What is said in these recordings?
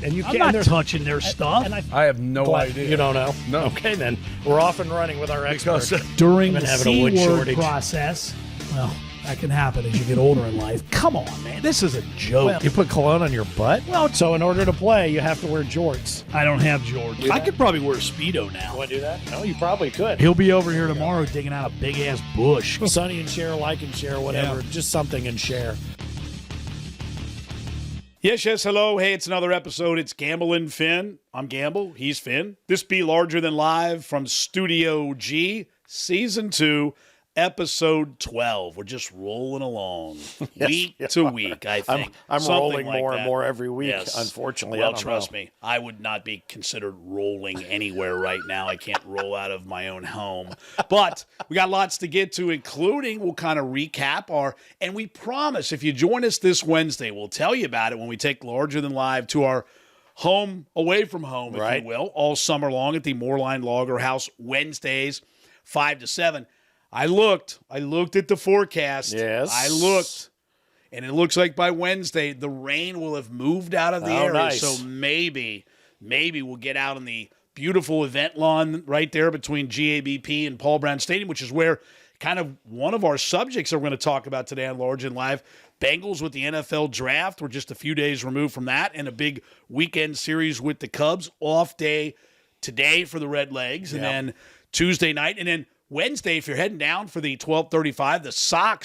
and you I'm can't. not touching their stuff. I have no idea. You don't know? No. Okay, then we're off and running with our experts. During I've the been having a wood C word shortage. process, well, that can happen as you get older in life. Come on, man. This is a joke. You put cologne on your butt? Well, So in order to play, you have to wear jorts. I don't have George. I could probably wear a Speedo now. Want to do that? No, you probably could. He'll be over here tomorrow digging out a big-ass bush. Sonny and share, like and share, whatever. Yeah. Just something and share. Yes, hello. Hey, it's another episode. It's Gamble and Finn. I'm Gamble. He's Finn. This be Larger Than Live from Studio G, Season 2, Episode 12. We're just rolling along week to week, I think. I'm Something rolling like more that. and more every week, Yes. unfortunately. Well, I don't trust know. me, I would not be considered rolling anywhere right now. I can't roll out of my own home. But we got lots to get to, including we'll kind of recap and we promise if you join us this Wednesday, we'll tell you about it when we take Larger Than Live to our home, away from home, if Right. you will, all summer long at the Moorline Logger House, Wednesdays, 5 to 7. I looked at the forecast. Yes. I looked. And it looks like by Wednesday, the rain will have moved out of the area. Nice. So maybe we'll get out on the beautiful event lawn right there between GABP and Paul Brown Stadium, which is where kind of one of our subjects that we're going to talk about today on Large and Live. Bengals with the NFL draft. We're just a few days removed from that, and a big weekend series with the Cubs. Off day today for the Red Legs, and then Tuesday night, and then Wednesday, if you're heading down for the 12:35,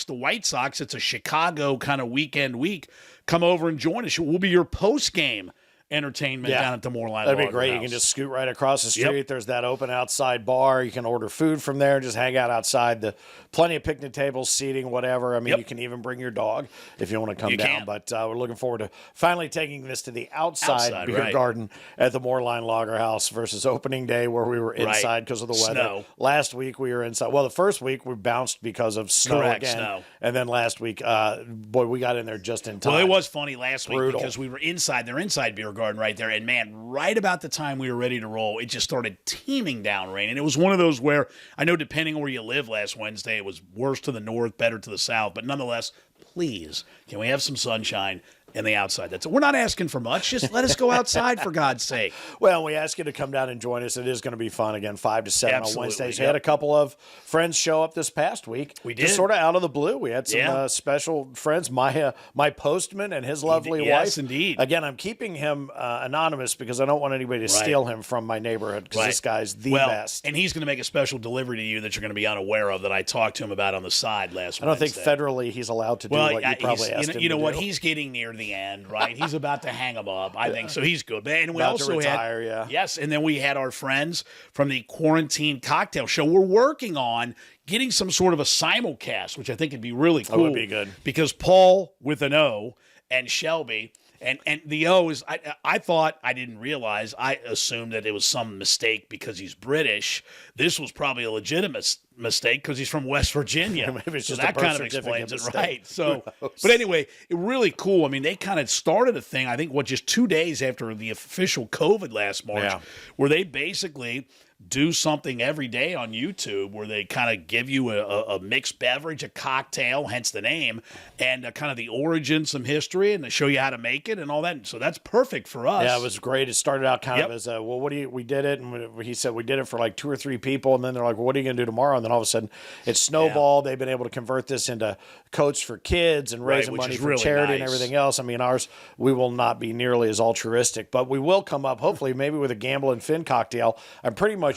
the White Sox, it's a Chicago kind of weekend week. Come over and join us. We'll be your post-game entertainment down at the Moorline That'd be Logger great. House. You can just scoot right across the street. Yep. There's that open outside bar. You can order food from there. Just hang out outside. Plenty of picnic tables, seating, whatever. I mean, you can even bring your dog if you want to come down. can. But we're looking forward to finally taking this to the outside beer right. garden at the Moorline Logger House versus opening day where we were inside because of the weather. Snow. Last week we were inside. Well, the first week we bounced because of snow Correct, again. snow. And then last week, boy, we got in there just in time. Well, it was funny last week Brutal. because we were inside their inside beer garden right there, and man, right about the time we were ready to roll, it just started teeming down rain. And it was one of those where I know depending on where you live last Wednesday, it was worse to the north, better to the south, but nonetheless, please, can we have some sunshine in the outside? We're not asking for much. Just let us go outside for God's sake. Well, we ask you to come down and join us. It is going to be fun again, 5 to 7 Absolutely, on Wednesdays. We yep. had a couple of friends show up this past week. We did. Just sort of out of the blue. We had some Yeah. special friends. My postman and his lovely Yes, wife. indeed. Again, I'm keeping him anonymous because I don't want anybody to steal him from my neighborhood because this guy's the best. And he's going to make a special delivery to you that you're going to be unaware of that I talked to him about on the side last I don't think Wednesday. federally he's allowed to do what you probably asked him you know to what? do. He's getting near the end, right? He's about to hang him up, I think. So he's good. And we About to also retire, had yeah. yes, and then we had our friends from the Quarantine Cocktail Show. We're working on getting some sort of a simulcast, which I think would be really cool. would be good. Because Paul with an O and Shelby. And the O is, I thought, I didn't realize, I assumed that it was some mistake because he's British. This was probably a legitimate mistake because he's from West Virginia. Maybe it's so just a that birth kind of certificate explains it, mistake. right? So, Who knows? but anyway, it really cool. I mean, they kind of started a thing, I think, just 2 days after the official COVID last March, Yeah. where they basically do something every day on YouTube where they kind of give you a mixed beverage, a cocktail, hence the name, and kind of the origin, some history, and they show you how to make it and all that. So that's perfect for us. Yeah, it was great. It started out kind Yep. of as a, well, we did it. And he said, we did it for like 2 or 3 people. And then they're like, well, what are you going to do tomorrow? And then all of a sudden it snowballed. They've been able to convert this into coats for kids and raising which money is for really charity and nice. everything else. I mean, ours, we will not be nearly as altruistic, but we will come up, hopefully, maybe with a Gamble and Finn cocktail. I'm pretty much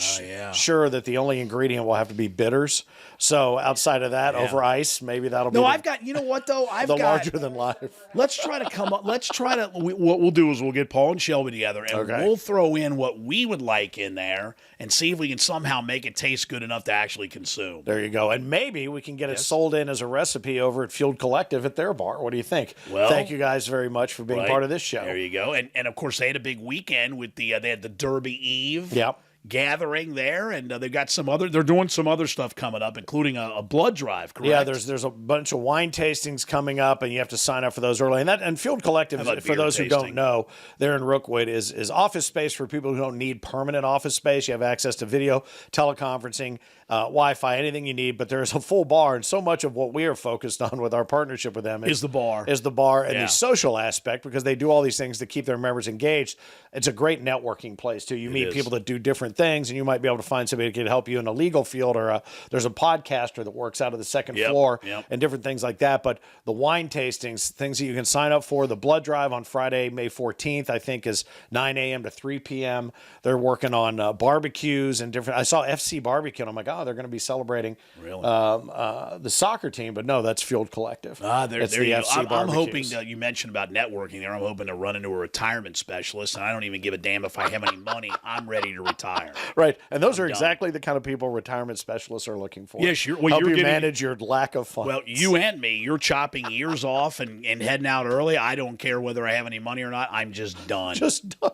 sure that the only ingredient will have to be bitters. So outside of that, over ice, maybe that'll be I've got, you know what, though? the larger than life. Let's try to come up. What we'll do is we'll get Paul and Shelby together, and we'll throw in what we would like in there and see if we can somehow make it taste good enough to actually consume. There you go. And maybe we can get it sold in as a recipe over at Field Collective at their bar. What do you think? Well, thank you guys very much for being part of this show. There you go. And of course, they had a big weekend with they had the Derby Eve. Yep. Gathering there, and they've got they're doing some other stuff coming up, including a blood drive, correct? Yeah, there's a bunch of wine tastings coming up, and you have to sign up for those early. And Field Collective, for those who don't know, there in Rookwood is office space for people who don't need permanent office space. You have access to video, teleconferencing, Wi-Fi, anything you need. But there's a full bar, and so much of what we are focused on with our partnership with them is the bar, and the social aspect, because they do all these things to keep their members engaged. It's a great networking place too. You meet people that do different things, and you might be able to find somebody that can help you in a legal field, or there's a podcaster that works out of the second floor and different things like that. But the wine tastings, things that you can sign up for, the blood drive on Friday, May 14th, I think is 9 a.m. to 3 p.m. They're working on barbecues and different. I saw FC Barbecue, and I'm like, oh, they're going to be celebrating the soccer team, but no, that's Fueled Collective. There you go. I'm barbecues. hoping that you mentioned about networking there. I'm hoping to run into a retirement specialist, and I don't even give a damn if I have any money. I'm ready to retire. Right, and those are exactly the kind of people retirement specialists are looking for. Yes, help you manage your lack of funds. Well, you and me, you're chopping years off and heading out early. I don't care whether I have any money or not. I'm just done. Just done.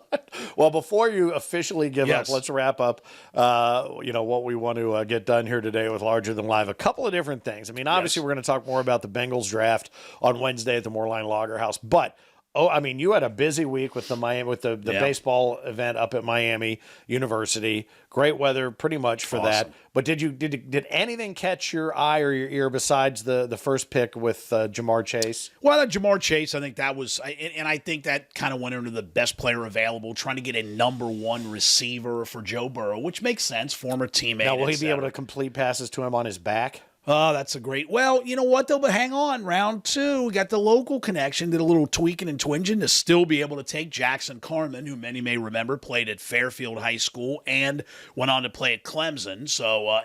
Well, before you officially give up, let's wrap up. What we want to get done here today with Larger Than Live. A couple of different things. I mean, obviously, we're going to talk more about the Bengals draft on Wednesday at the Moorline Lager House, but. You had a busy week with the baseball event up at Miami University. Great weather, pretty much for that. But did anything catch your eye or your ear besides the first pick with Ja'Marr Chase? Well, Ja'Marr Chase, I think that was, and I think that kind of went into the best player available, trying to get a number one receiver for Joe Burrow, which makes sense. Former teammate. Now, will he be able to complete passes to him on his back? Oh, that's a great. Well, you know what, though? But hang on. Round 2, we got the local connection, did a little tweaking and twinging to still be able to take Jackson Carman, who many may remember played at Fairfield High School and went on to play at Clemson. So,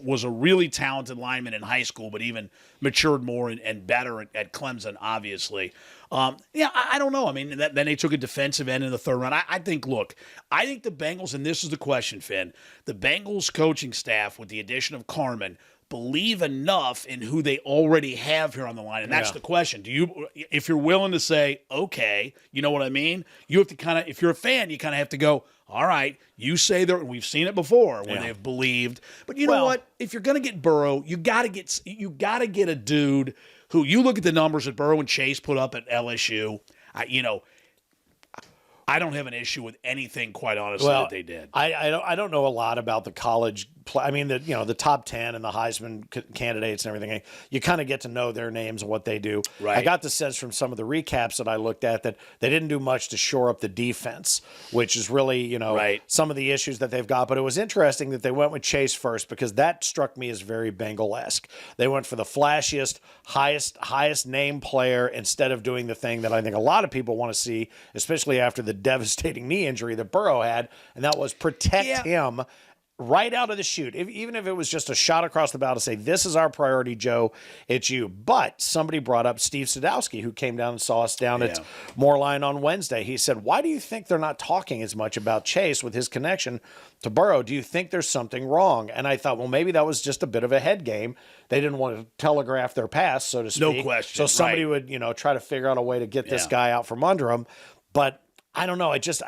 was a really talented lineman in high school, but even matured more and better at Clemson, obviously. I don't know. I mean, then they took a defensive end in the third round. I think the Bengals, and this is the question, Finn, the Bengals coaching staff with the addition of Carman believe enough in who they already have here on the line. And that's the question. If you're willing to say, okay, you know what I mean? You have to if you're a fan, you kind of have to go, all right, you say there, we've seen it before when they've believed. But you know what? If you're going to get Burrow, you got to get a dude who, you look at the numbers that Burrow and Chase put up at LSU, I don't have an issue with anything, quite honestly, that they did. I don't know a lot about the college play. I mean, the top 10 and the Heisman candidates and everything. You kind of get to know their names and what they do. Right. I got the sense from some of the recaps that I looked at that they didn't do much to shore up the defense, which is really, some of the issues that they've got. But it was interesting that they went with Chase first, because that struck me as very Bengal-esque. They went for the flashiest, highest name player instead of doing the thing that I think a lot of people want to see, especially after the devastating knee injury that Burrow had, and that was protect him right out of the chute. Even if it was just a shot across the bow to say, this is our priority, Joe, it's you. But somebody brought up Steve Sadowski, who came down and saw us down at Moorline on Wednesday. He said, why do you think they're not talking as much about Chase with his connection to Burrow? Do you think there's something wrong? And I thought, well, maybe that was just a bit of a head game. They didn't want to telegraph their pass, so to speak. No question. So somebody would, try to figure out a way to get this guy out from under him. But I don't know. It just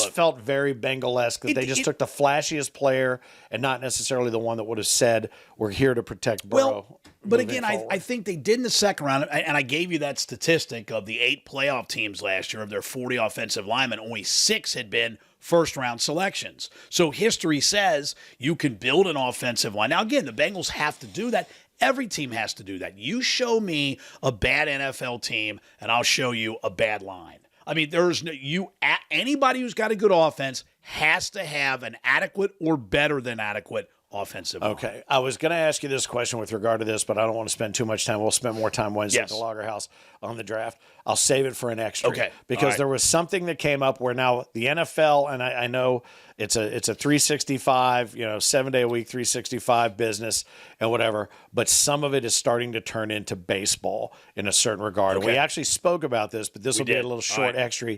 felt very Bengal-esque that they just took the flashiest player and not necessarily the one that would have said, we're here to protect Burrow. Well, but again, I think they did in the second round, and I gave you that statistic of the 8 playoff teams last year, of their 40 offensive linemen, only 6 had been first-round selections. So history says you can build an offensive line. Now, again, the Bengals have to do that. Every team has to do that. You show me a bad NFL team, and I'll show you a bad line. I mean, anybody who's got a good offense has to have an adequate or better than adequate offensive line. Okay. I was going to ask you this question with regard to this, but I don't want to spend too much time. We'll spend more time Wednesday at the Lager House on the draft. I'll save it for an extra. Okay. Because there was something that came up where now the NFL, and I know it's a 365, 7-day-a-week, 365 business and whatever, but some of it is starting to turn into baseball in a certain regard. Okay. And we actually spoke about this, but this will be a little short extra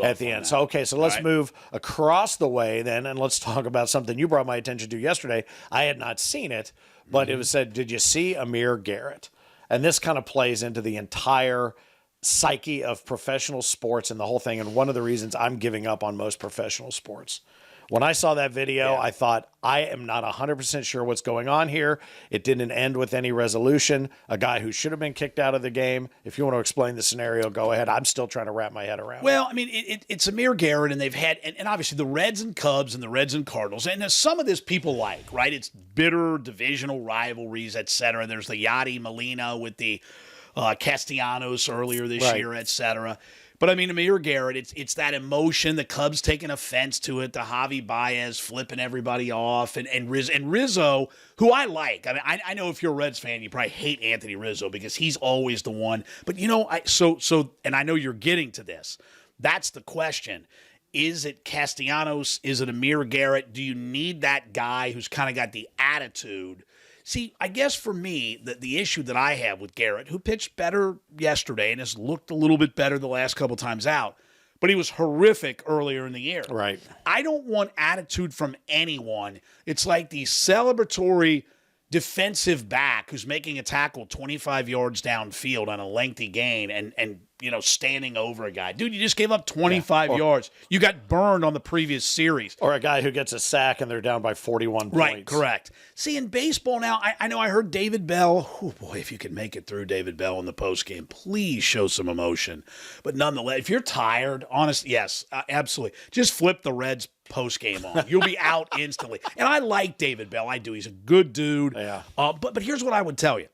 at the end. So let's move across the way then, and let's talk about something you brought my attention to yesterday. I had not seen it, but it was said, did you see Amir Garrett? And this kind of plays into the entire psyche of professional sports and the whole thing, and one of the reasons I'm giving up on most professional sports. When I saw that video, I thought, I am not 100% sure what's going on here. It didn't end with any resolution. A guy who should have been kicked out of the game. If you want to explain the scenario, go ahead. I'm still trying to wrap my head around it. Well, I mean, it's Amir Garrett, and they've had, and obviously the Reds and Cubs and the Reds and Cardinals, and some of this people like, right? It's bitter divisional rivalries, et cetera. There's the Yadi Molina with the Castellanos earlier this year, et cetera. But I mean, Amir Garrett, it's that emotion. The Cubs taking offense to it. The Javi Baez flipping everybody off, and Rizzo, who I like. I mean, I know if you're a Reds fan, you probably hate Anthony Rizzo because he's always the one. But and I know you're getting to this. That's the question. Is it Castellanos? Is it Amir Garrett? Do you need that guy who's kind of got the attitude? See, I guess for me, the issue that I have with Garrett, who pitched better yesterday and has looked a little bit better the last couple times out, but he was horrific earlier in the year. Right. I don't want attitude from anyone. It's like the celebratory defensive back who's making a tackle 25 yards downfield on a lengthy gain and standing over a guy. Dude, you just gave up 25 yards. You got burned on the previous series. Or a guy who gets a sack and they're down by 41 points. Right, correct. See, in baseball now, I know I heard David Bell. Oh, boy, if you can make it through David Bell in the postgame, please show some emotion. But nonetheless, if you're tired, honestly, yes, absolutely. Just flip the Reds postgame on. You'll be out instantly. And I like David Bell. I do. He's a good dude. Yeah. But here's what I would tell you.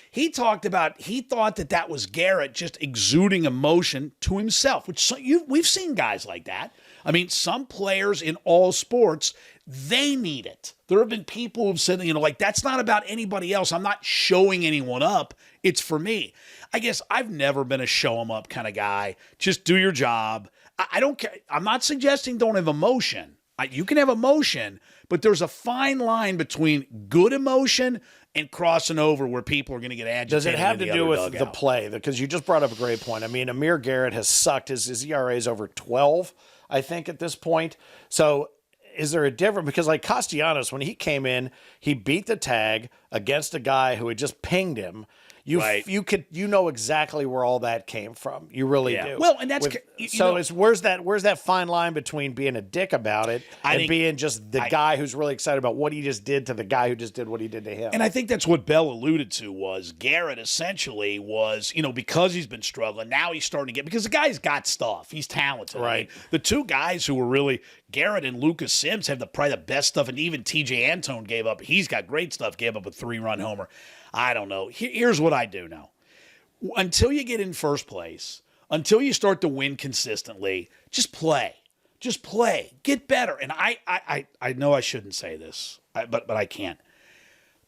He thought that was Garrett just exuding emotion to himself, which we've seen guys like that. I mean, some players in all sports, they need it. There have been people who've said, that's not about anybody else. I'm not showing anyone up. It's for me. I guess I've never been a show 'em up kind of guy. Just do your job. I don't care. I'm not suggesting don't have emotion. You can have emotion, but there's a fine line between good emotion and crossing over where people are going to get agitated. Does it have to do with dugout. the play? Because you just brought up a great point. I mean, Amir Garrett has sucked. His ERA is over 12, I think, at this point. So is there a difference? Because like Castellanos, when he came in, he beat the tag against a guy who had just pinged him. You know exactly where all that came from. You really do. Well, and that's where's that fine line between being a dick about it and being just the guy who's really excited about what he just did to the guy who just did what he did to him. And I think that's what Bell alluded to was Garrett essentially was, because he's been struggling, now he's starting to get, because the guy's got stuff. He's talented. Right. I mean, the two guys who were really, Garrett and Lucas Sims have probably the best stuff, and even TJ Antone gave up. He's got great stuff, gave up a 3-run homer. I don't know. Here's what I do now. Until you get in first place, until you start to win consistently, just play. Just play. Get better. And I know I shouldn't say this, but I can't.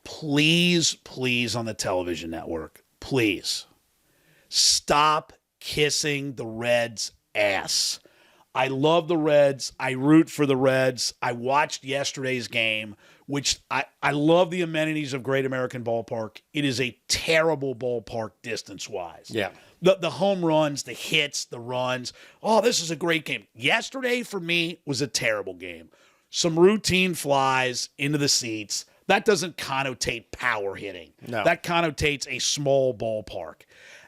Please on the television network, please stop kissing the Reds' ass. I love the Reds. I root for the Reds. I watched yesterday's game, which I love the amenities of Great American Ballpark. It is a terrible ballpark distance-wise. Yeah. The home runs, the hits, the runs. Oh, this is a great game. Yesterday, for me, was a terrible game. Some routine flies into the seats. That doesn't connotate power hitting. No. That connotates a small ballpark.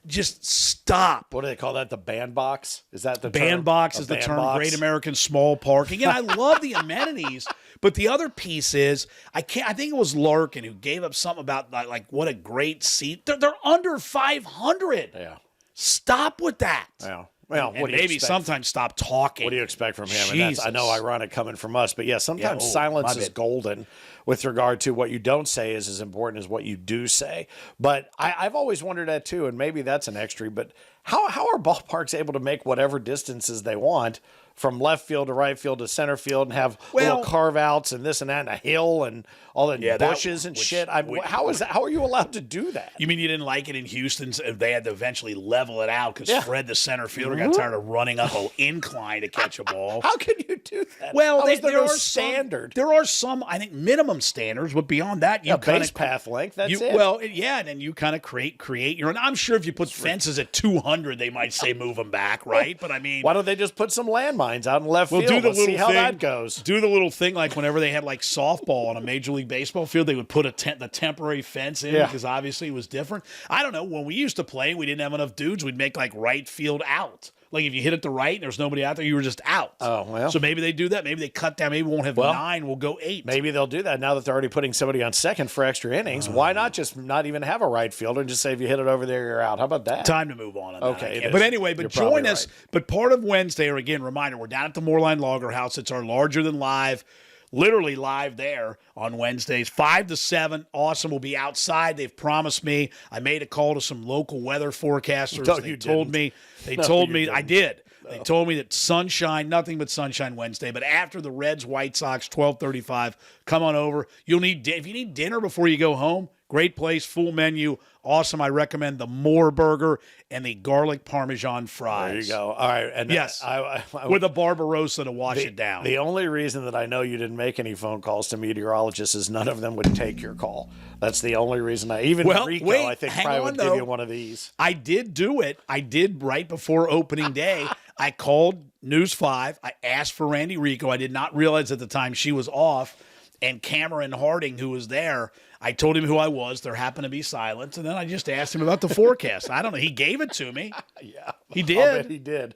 Just stop. What do they call that? The bandbox? Is that the bandbox term? Is the term. Great American Small Park. Again, I love the amenities, but the other piece is I think it was Larkin who gave up something about like what a great seat. They're under 500. Yeah. Stop with that. Yeah. Well, and maybe sometimes stop talking. What do you expect from him? And that's, I know, ironic coming from us, but yeah, sometimes silence is golden with regard to what you don't say is as important as what you do say. But I've always wondered that too, and maybe that's an extra. But how are ballparks able to make whatever distances they want from left field to right field to center field and have little carve outs and this and that and a hill and all the bushes and shit? How are you allowed to do that? You mean you didn't like it in Houston? They had to eventually level it out because Fred, the center fielder, got tired of running up an incline to catch a ball. How can you do that? Well, there are standard. There are some, I think, minimum standards, but beyond that, you kind base path length. That's it. Well, yeah, and then you kind of create your own. I'm sure if you put fences at 200, they might say move them back, right? But I mean, why don't they just put some landmines out in left field? Do the little see how thing, that goes. Do the little thing like whenever they had like softball on a Major League Baseball field, they would put the temporary fence in because obviously it was different. I don't know. When we used to play, we didn't have enough dudes. We'd make like right field out. Like if you hit it to right and there's nobody out there, you were just out. Oh, well. So maybe they do that. Maybe they cut down. Maybe we won't have 9. We'll go 8. Maybe they'll do that now that they're already putting somebody on second for extra innings. Why not just not even have a right fielder and just say if you hit it over there, you're out? How about that? Time to move on. Okay, But anyway, You're join probably us. right. But part of Wednesday, or again, reminder, we're down at the Moorline Lager House. It's our larger than live. Literally live there on Wednesdays, 5 to 7. Awesome. We'll be outside. They've promised me. I made a call to some local weather forecasters. No, They you told didn't. me. They No, told you me. didn't. I did. They told me that sunshine, nothing but sunshine Wednesday. But after the Reds White Sox 12:35, come on over. You'll need if you need dinner before you go home. Great place, full menu, awesome. I recommend the Moore Burger and the garlic parmesan fries. There you go. All right. And Yes, I with a Barbarossa to wash it down. The only reason that I know you didn't make any phone calls to meteorologists is none of them would take your call. That's the only reason Rico, I think, hang probably on, would though. give you one of these. I did do it. I did right before opening day. I called News 5. I asked for Randy Rico. I did not realize at the time she was off. And Cameron Harding, who was there, I told him who I was. There happened to be silence. And then I just asked him about the forecast. I don't know. He gave it to me. Yeah. He I'll did. bet he did.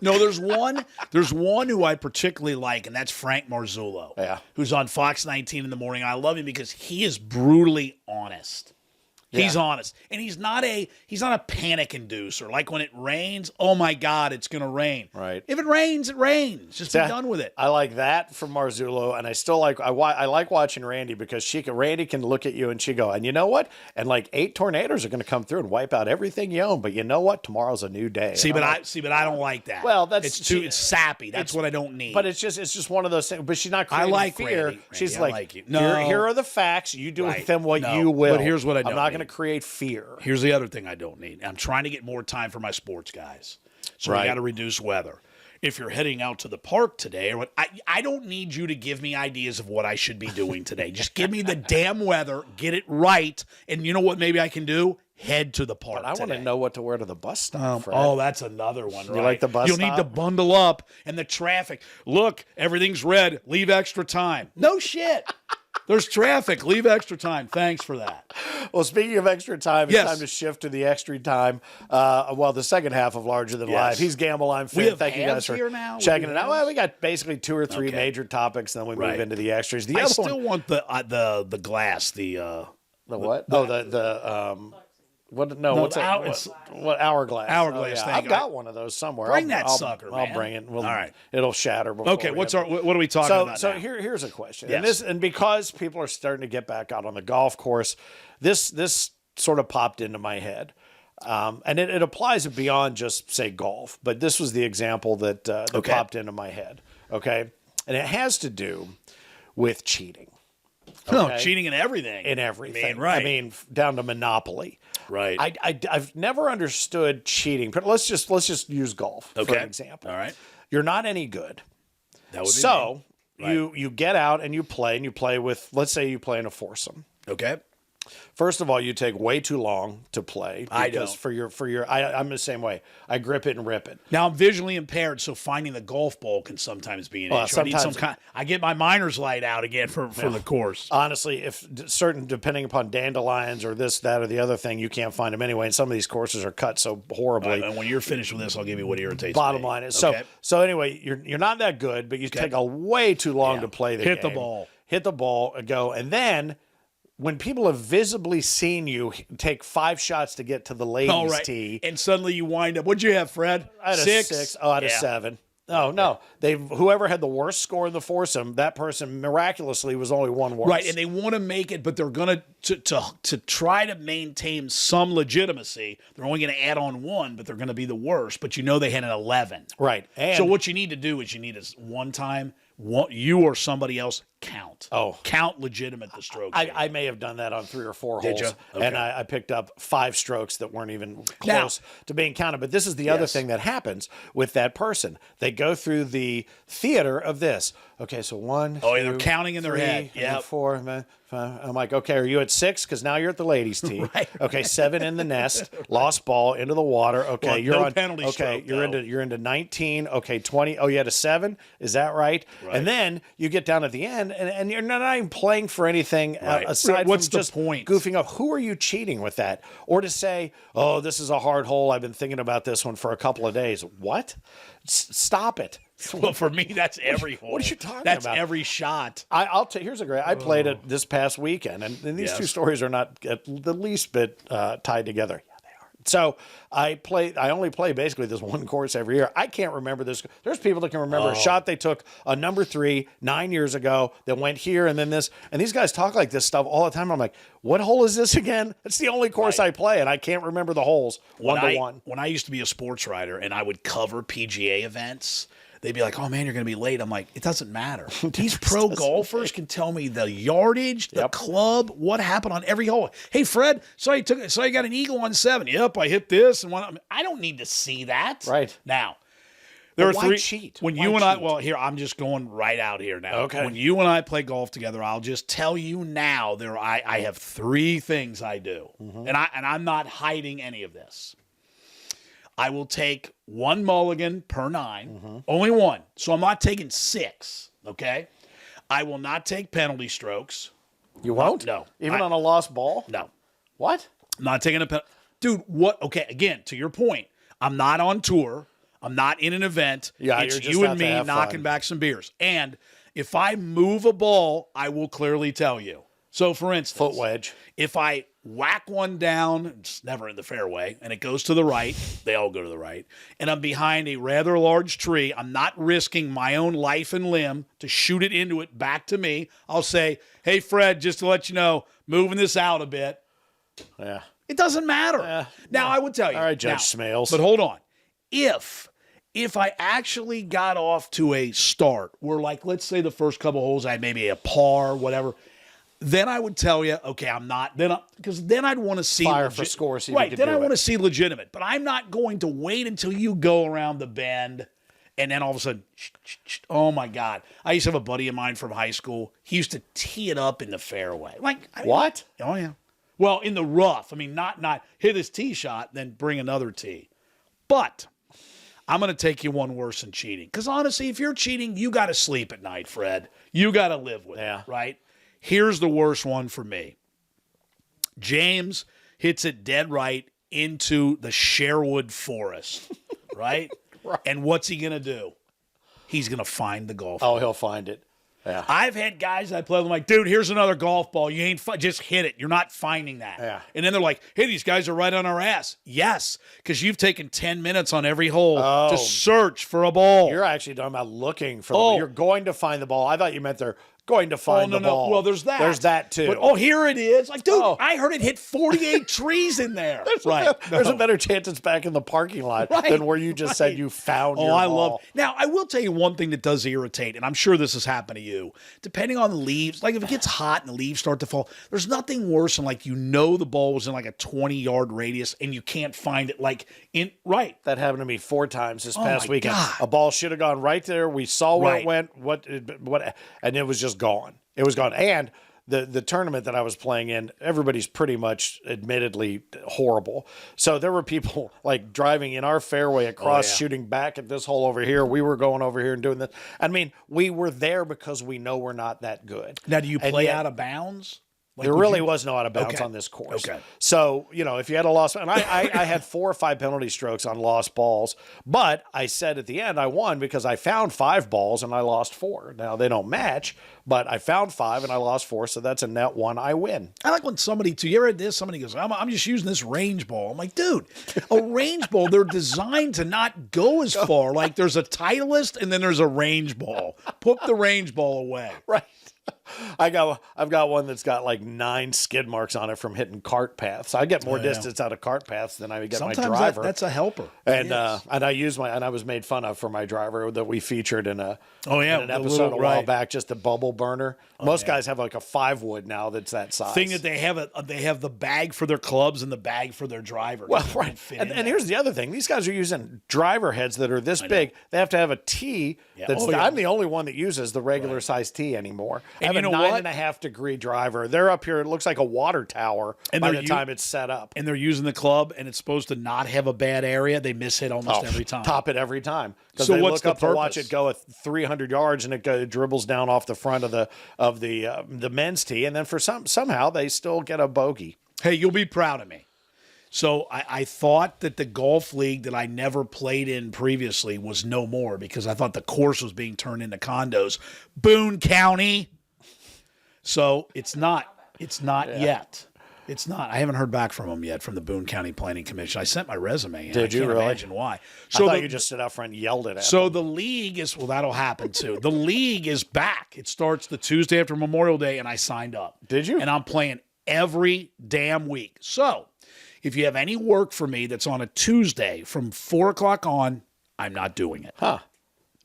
No, there's one who I particularly like, and that's Frank Marzullo. Yeah. Who's on Fox 19 in the morning. I love him because he is brutally honest. He's Yeah. honest. And he's not a panic inducer. Like when it rains, oh my God, it's gonna rain. Right. If it rains, it rains. Just be done with it. I like that from Marzullo, and I still like I like watching Randy because Randy can look at you and she go, and you know what? And like 8 tornadoes are going to come through and wipe out everything you own. But you know what? Tomorrow's a new day. See, And but I'm like, I don't like that. Well, that's- it's sappy. That's what I don't need. But it's just one of those things. But she's not creating like fear. Randy. She's Randy, I like, like you. No. here are the facts. You do Right. with them what No. you will. But here's what I I'm don't not need. going to create fear. Here's the other thing I don't need. I'm trying to get more time for my sports guys. So Right. I got to reduce weather. If you're heading out to the park today, or what, I don't need you to give me ideas of what I should be doing today. Just give me the damn weather, get it right, and you know what maybe I can do? Head to the park. I want to know what to wear to the bus stop. Fred. Oh, that's another one, right? like the bus You'll need to stop? bundle up and the traffic. Look, everything's red. Leave extra time. No shit. There's traffic. Leave extra time. Thanks for that. Well, speaking of extra time, it's Yes. time to shift to the extra time. The second half of Larger Than Yes. Live. He's Gamble. I'm We Finn. have Thank you guys hands for here now? We checking do it out. hands? Well, we got basically 2 or 3 Okay. major topics, and then we move Right. into the extras. The I other still one, want the glass. the what? What? No, what's hour- that? What hourglass? Hourglass, Oh, yeah. thank I've you. got one of those somewhere. Bring that sucker, I'll man. bring it. All right. It'll shatter. Before Okay, we what have- are we talking about So now? here's a question, Yes. and because people are starting to get back out on the golf course, this sort of popped into my head, and it applies beyond just say golf, but this was the example that Okay. popped into my head. Okay, and it has to do with cheating No, okay. cheating in everything. in everything. I mean, right. I mean, down to Monopoly. Right. I've never understood cheating. But let's just use golf for Okay. an example. All right. You're not any good. That would be So me. Right. you get out and you play with, let's say you play in a foursome. Okay. First of all, you take way too long to play. I because don't. I'm the same way. I grip it and rip it. Now I'm visually impaired, so finding the golf ball can sometimes be an Well, issue. I need some sometimes- kind. I get my miner's light out again for the course. Honestly, if depending upon dandelions or this, that, or the other thing, you can't find them anyway. And some of these courses are cut so horribly. And when you're finished with this, I'll give you what irritates Bottom me. line is Okay. so anyway, you're not that good, but you take a way too long Yeah. to play the Hit the game. ball. Hit the ball and go. And then when people have visibly seen you take 5 shots to get to the ladies' All right. tee, And suddenly you wind up. What'd you have, Fred? I had a 6. Oh, I had a Yeah. 7. Oh no! Whoever had the worst score in the foursome, that person miraculously was only one worse. Right, and they want to make it, but they're going to try to maintain some legitimacy. They're only going to add on 1, but they're going to be the worst. But you know they had an 11. Right. And So what you need to do is you need to one time, you or somebody else count. Oh. Count legitimate the strokes. I may have done that on 3 or 4 Did holes, ya? Okay. and I picked up 5 strokes that weren't even Now- close to being counted. But this is the other Yes. thing that happens with that person. They go through the theater of this. Okay, so 1, Oh, yeah, they're 2, counting in their 3, head. and then Yep. 4, 5. I'm like, okay, are you at 6? Because now you're at the ladies' tee. Right. Okay, 7 in the nest, lost ball into the water. Okay, Well, you're no on penalty Okay, stroke, though. you're into 19. Okay, 20. Oh, you had a 7. Is that right? And then you get down at the end, and you're not even playing for anything aside What's from the just point? goofing off. Who are you cheating with that? Or to say, oh, this is a hard hole. I've been thinking about this one for a couple of days. What? Stop it. Well, for me, that's every hole. What are you talking That's about? every shot. I'll tell. Here's a great. I played it this past weekend, and these two stories are not at the least bit tied together. Yeah, they are. So I only play basically this one course every year. I can't remember this. There's people that can remember a shot they took a number 3 9 years ago that went here and then this. And these guys talk like this stuff all the time. I'm like, what hole is this again? It's the only course I play, and I can't remember the holes one to one. When I used to be a sports writer and I would cover PGA events, they'd be like, oh, man, you're going to be late. I'm like, it doesn't matter. These pro golfers can tell me the yardage, the club, what happened on every hole. Hey, Fred, so you got an eagle on 7. Yep, I hit this. And I don't need to see that. Right. Now, there are why 3. cheat? When Why you and I, cheat? well, here, I'm just going right out here now. Okay. When you and I play golf together, I'll just tell you now, I have 3 things I do. And I'm not hiding any of this. I will take 1 mulligan per 9, only 1. So I'm not taking 6, okay? I will not take penalty strokes. You won't? No. Even on a lost ball? No. What? I'm not taking a penalty. Dude, what? Okay, again, to your point, I'm not on tour. I'm not in an event. Yeah, it's you're just you out and to me have knocking fun. back some beers. And if I move a ball, I will clearly tell you. So, for instance, Foot wedge. if I whack one down, it's never in the fairway, and it goes to the right, they all go to the right, and I'm behind a rather large tree, I'm not risking my own life and limb to shoot it into it back to me. I'll say, hey, Fred, just to let you know, moving this out a bit. Yeah. It doesn't matter. Now, I would tell you. All right, Judge Smales. But hold on. If I actually got off to a start where, like, let's say the first couple holes I had maybe a par, whatever, then I would tell you, okay, I'm not. Because then I'd want to see Fire for score, see if you right. could Then do I it. want to see legitimate. But I'm not going to wait until you go around the bend, and then all of a sudden, oh my God! I used to have a buddy of mine from high school. He used to tee it up in the fairway. What? Oh yeah. Well, in the rough. I mean, not hit his tee shot, then bring another tee. But I'm going to take you one worse than cheating. Because honestly, if you're cheating, you got to sleep at night, Fred. You got to live with it, right? Here's the worst one for me. James hits it dead right into the Sherwood Forest, right? Right. And what's he going to do? He's going to find the golf Oh, ball. he'll find it. Yeah. I've had guys I play with, I'm like, dude, here's another golf ball. You ain't just hit it. You're not finding that. Yeah. And then they're like, hey, these guys are right on our ass. Yes, because you've taken 10 minutes on every hole to search for a ball. You're actually talking about looking for the ball. You're going to find the ball. I thought you meant they're going to find the ball. Well, there's that. There's that too. But, here it is. Like, dude, I heard it hit 48 trees in there. There's a better chance it's back in the parking lot than where you just said you found your ball. Now, I will tell you one thing that does irritate, and I'm sure this has happened to you. Depending on the leaves, like if it gets hot and the leaves start to fall, there's nothing worse than like the ball was in like a 20-yard radius and you can't find it That happened to me 4 times this past my weekend. God. A ball should have gone right there. We saw where it went, what, and it was just gone. It was gone. And the tournament that I was playing in, everybody's pretty much admittedly horrible. So there were people like driving in our fairway across, shooting back at this hole over here. We were going over here and doing this. I mean, we were there because we know we're not that good. Now, do you play out of bounds? There really was no out of bounds on this course. Okay. So, if you had a lost, and I had 4 or 5 penalty strokes on lost balls, but I said at the end I won because I found 5 balls and I lost 4. Now they don't match, but I found 5 and I lost 4, so that's a net 1. I win. I like when somebody somebody goes, I'm just using this range ball. I'm like, dude, a range ball, they're designed to not go as far. Like there's a Titleist and then there's a range ball. Put the range ball away. Right. I've got one that's got like 9 skid marks on it from hitting cart paths. I get more distance out of cart paths than I get Sometimes my driver. that's a helper. And I was made fun of for my driver that we featured in an the episode little, a while back, just a bubble burner. Most guys have like a 5 wood now that's that size. Thing that they have the bag for their clubs and the bag for their driver. Well, right. And here's the other thing. These guys are using driver heads that are this big. They have to have a tee. I'm the only one that uses the regular size tee anymore. I you know a what? 9.5-degree driver. They're up here. It looks like a water tower And by they're the time it's set up. And they're using the club, and it's supposed to not have a bad area. They miss hit almost every time. Top it every time. Because So they what's look the up to watch purpose? it go at 300 yards, and it dribbles down off the front of the men's tee, and then for somehow they still get a bogey. Hey, you'll be proud of me. So I thought that the golf league that I never played in previously was no more because I thought the course was being turned into condos. Boone County. So it's not. It's not yet. It's not. I haven't heard back from them yet from the Boone County Planning Commission. I sent my resume. And Did I you can't really? imagine why. So I thought you just stood out front and yelled it at them. The league is, well, that'll happen too. The league is back. It starts the Tuesday after Memorial Day, and I signed up. Did you? And I'm playing every damn week. So if you have any work for me that's on a Tuesday from 4 o'clock on, I'm not doing it. Huh.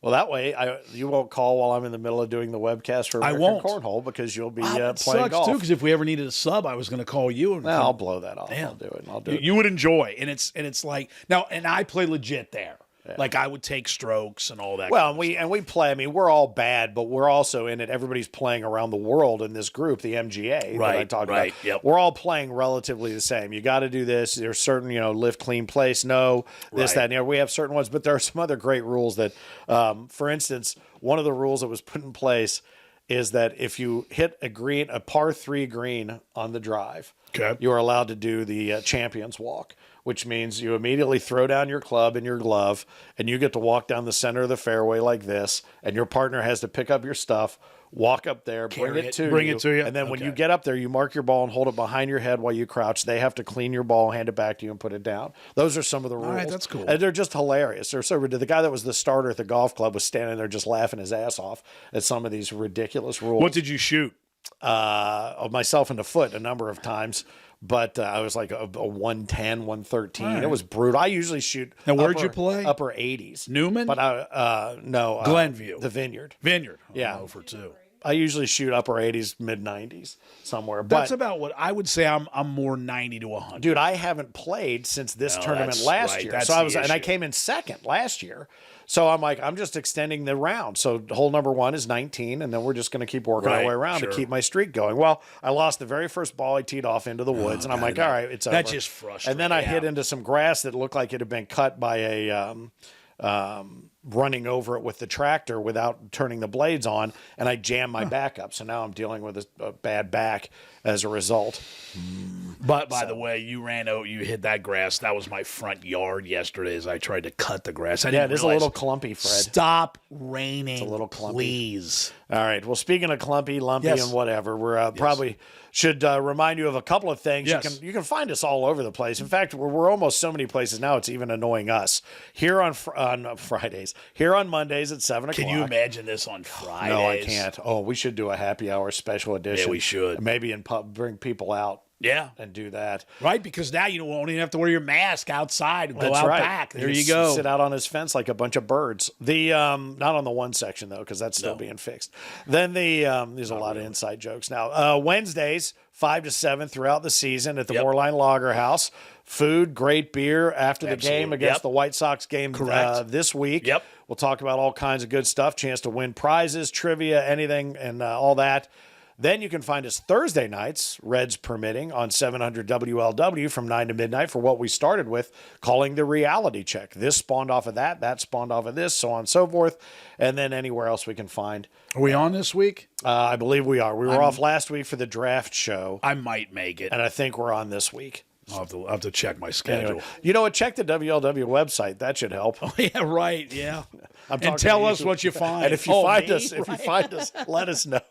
Well, that way you won't call while I'm in the middle of doing the webcast for American won't. Cornhole because you'll be It playing sucks golf. too, because if we ever needed a sub, I was going to call you. And I'll blow that off. Damn. I'll do it. I'll do it. You would enjoy, and it's like now, and I play legit there. Yeah. Like I would take strokes and all that. Well, and we play. I mean, we're all bad, but we're also in it. Everybody's playing around the world in this group, the MGA that I talked about. Yep. We're all playing relatively the same. You got to do this. There's certain, lift, clean, place, no, this, that, and the other. We have certain ones, but there are some other great rules that, for instance, one of the rules that was put in place is that if you hit a par 3 green on the drive, okay, you are allowed to do the Champions Walk, which means you immediately throw down your club and your glove, and you get to walk down the center of the fairway like this, and your partner has to pick up your stuff, walk up there, bring it to you, and then when you get up there, you mark your ball and hold it behind your head while you crouch. They have to clean your ball, hand it back to you, and put it down. Those are some of the rules. All right, that's cool. And they're just hilarious. They're so ridiculous. The guy that was the starter at the golf club was standing there just laughing his ass off at some of these ridiculous rules. What did you shoot? Of myself in the foot a number of times. But I was like a 110, 113. Right. It was brutal. I usually shoot. Now, where'd you play? Upper 80s. Newman? But no. Glenview. The Vineyard. Vineyard. Yeah. For 2. I usually shoot upper 80s, mid 90s somewhere. That's about what I would say. I'm more 90 to 100. Dude, I haven't played since this tournament last year. That's so I came in second last year. So I'm like, I'm just extending the round. So hole number 1 is 19, and then we're just going to keep working our way around to keep my streak going. Well, I lost the very first ball I teed off into the woods, and I'm like, all right, it's over. That just frustrates. And then I hit into some grass that looked like it had been cut by a running over it with the tractor without turning the blades on, and I jammed my back up. So now I'm dealing with a bad back as a result. But by the way, you hit that grass. That was my front yard yesterday as I tried to cut the grass. It is a little clumpy, Fred. Stop raining. It's a little clumpy. Please. All right. Well, speaking of clumpy, lumpy, and whatever, we're probably should remind you of a couple of things. Yes. You can find us all over the place. In fact, we're almost so many places now it's even annoying us. Here on Fridays, here on Mondays at 7 o'clock. Can you imagine this on Fridays? No, I can't. Oh, we should do a happy hour special edition. Yeah, we should. Maybe bring people out. Yeah. And do that. Right, because now you won't even have to wear your mask outside and go That's out right. back. There you go. Sit out on his fence like a bunch of birds. The not on the one section though, because that's still being fixed. Then there's a lot of inside jokes now. Wednesdays 5 to 7 throughout the season at the Moorline Lager House. Food, great beer after the game against the White Sox game this week. Yep. We'll talk about all kinds of good stuff. Chance to win prizes, trivia, anything, and all that. Then you can find us Thursday nights, Reds permitting, on 700 WLW from 9 to midnight for what we started with, calling the reality check. This spawned off of that spawned off of this, so on and so forth, and then anywhere else we can find. Are we on this week? I believe we are. We were off last week for the draft show. I might make it. And I think we're on this week. I'll have to check my schedule. Anyway, you know what? Check the WLW website. That should help. Oh, yeah, right. Yeah. And tell us what you find. And if you find us, let us know.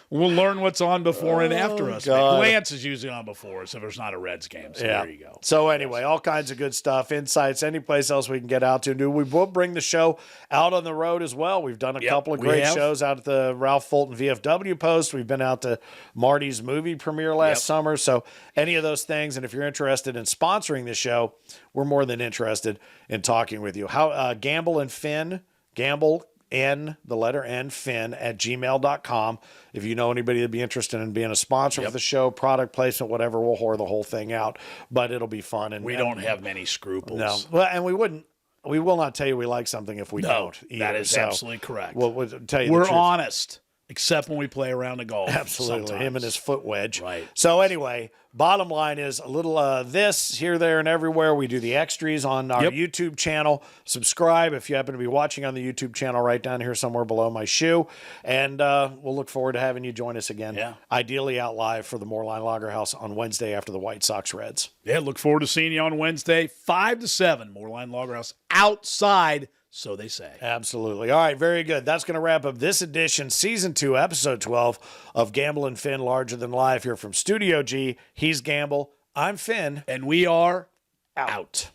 We'll learn what's on before and after us. Lance is usually on before us if there's not a Reds game. So there you go. So anyway, all kinds of good stuff, insights, any place else we can get out to. We will bring the show out on the road as well. We've done a couple of great shows out at the Ralph Fulton VFW Post. We've been out to Marty's movie premiere last summer. So any of those things, and if you're interested in sponsoring the show, we're more than interested in talking with you. How Gamble and Finn, Gamble N, the letter N, Finn at gmail.com. If you know anybody that'd be interested in being a sponsor of the show, product placement, whatever, we'll whore the whole thing out. But it'll be fun. And we don't have many scruples. No. Well, and we will not tell you we like something if we don't. Either. That is absolutely correct. We'll tell you we're the truth. honest. except when we play around the golf. Absolutely. sometimes. Him and his foot wedge. Right. So anyway, bottom line is a little this here, there, and everywhere. We do the extras on our Yep. YouTube channel. Subscribe if you happen to be watching on the YouTube channel right down here somewhere below my shoe. And we'll look forward to having you join us again. Yeah. Ideally out live for the Moorline Lager House on Wednesday after the White Sox Reds. Yeah, look forward to seeing you on Wednesday, 5 to 7, Moorline Lager House outside, so they say. Absolutely. All right, very good. That's going to wrap up this edition, Season 2, Episode 12 of Gamble and Finn Larger Than Life here from Studio G. He's Gamble. I'm Finn. And we are out.